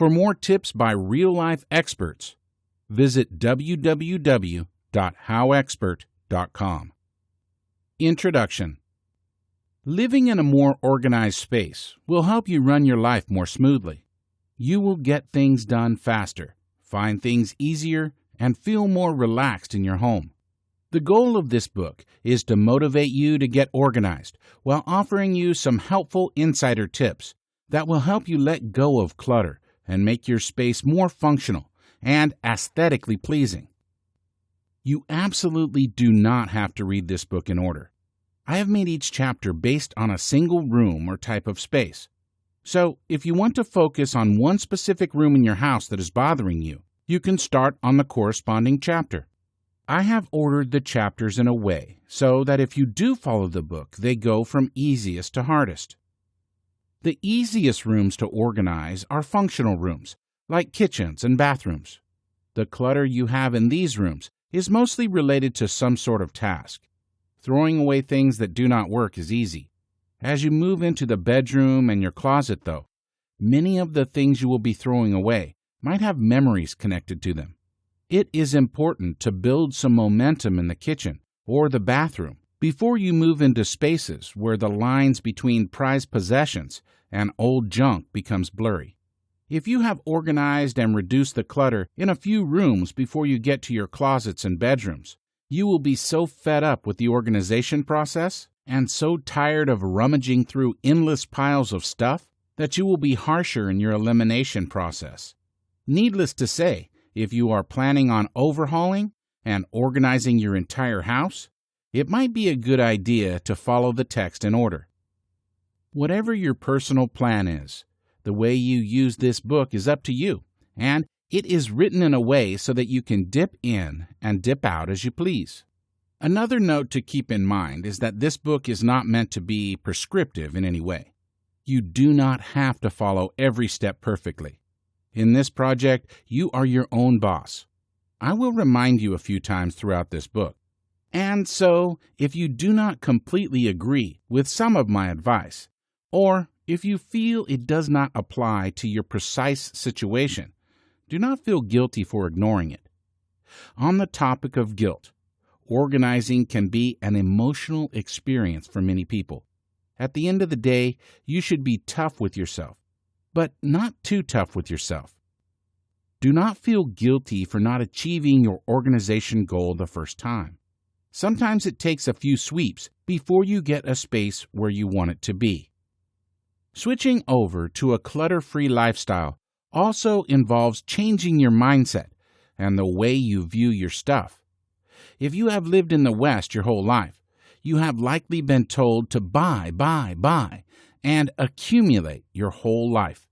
For more tips by real-life experts, visit www.howexpert.com. Introduction. Living in a more organized space will help you run your life more smoothly. You will get things done faster, find things easier, and feel more relaxed in your home. The goal of this book is to motivate you to get organized while offering you some helpful insider tips that will help you let go of clutter and make your space more functional and aesthetically pleasing. You absolutely do not have to read this book in order. I have made each chapter based on a single room or type of space. So, if you want to focus on one specific room in your house that is bothering you, you can start on the corresponding chapter. I have ordered the chapters in a way so that if you do follow the book, they go from easiest to hardest. The easiest rooms to organize are functional rooms, like kitchens and bathrooms. The clutter you have in these rooms is mostly related to some sort of task. Throwing away things that do not work is easy. As you move into the bedroom and your closet, though, many of the things you will be throwing away might have memories connected to them. It is important to build some momentum in the kitchen or the bathroom before you move into spaces where the lines between prized possessions and old junk becomes blurry. If you have organized and reduced the clutter in a few rooms before you get to your closets and bedrooms, you will be so fed up with the organization process and so tired of rummaging through endless piles of stuff that you will be harsher in your elimination process. Needless to say, if you are planning on overhauling and organizing your entire house, it might be a good idea to follow the text in order. Whatever your personal plan is, the way you use this book is up to you, and it is written in a way so that you can dip in and dip out as you please. Another note to keep in mind is that this book is not meant to be prescriptive in any way. You do not have to follow every step perfectly. In this project, you are your own boss. I will remind you a few times throughout this book. And so, if you do not completely agree with some of my advice, or if you feel it does not apply to your precise situation, do not feel guilty for ignoring it. On the topic of guilt, organizing can be an emotional experience for many people. At the end of the day, you should be tough with yourself, but not too tough with yourself. Do not feel guilty for not achieving your organization goal the first time. Sometimes it takes a few sweeps before you get a space where you want it to be. Switching over to a clutter-free lifestyle also involves changing your mindset and the way you view your stuff. If you have lived in the West your whole life, you have likely been told to buy, and accumulate your whole life.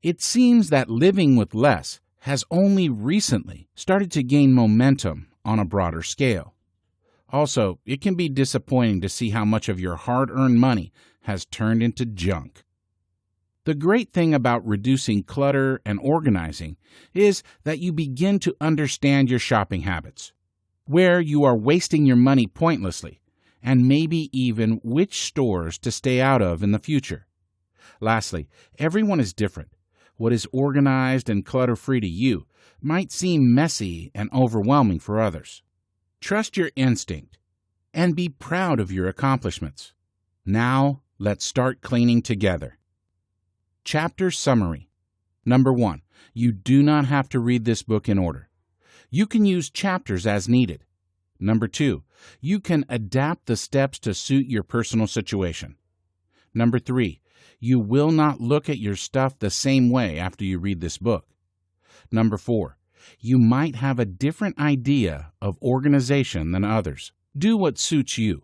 It seems that living with less has only recently started to gain momentum on a broader scale. Also, it can be disappointing to see how much of your hard-earned money has turned into junk. The great thing about reducing clutter and organizing is that you begin to understand your shopping habits, where you are wasting your money pointlessly, and maybe even which stores to stay out of in the future. Lastly, everyone is different. What is organized and clutter-free to you might seem messy and overwhelming for others. Trust your instinct and be proud of your accomplishments. Now, let's start cleaning together. Chapter Summary. Number 1. You do not have to read this book in order. You can use chapters as needed. Number 2. You can adapt the steps to suit your personal situation. Number 3. You will not look at your stuff the same way after you read this book. Number 4. You might have a different idea of organization than others. Do what suits you.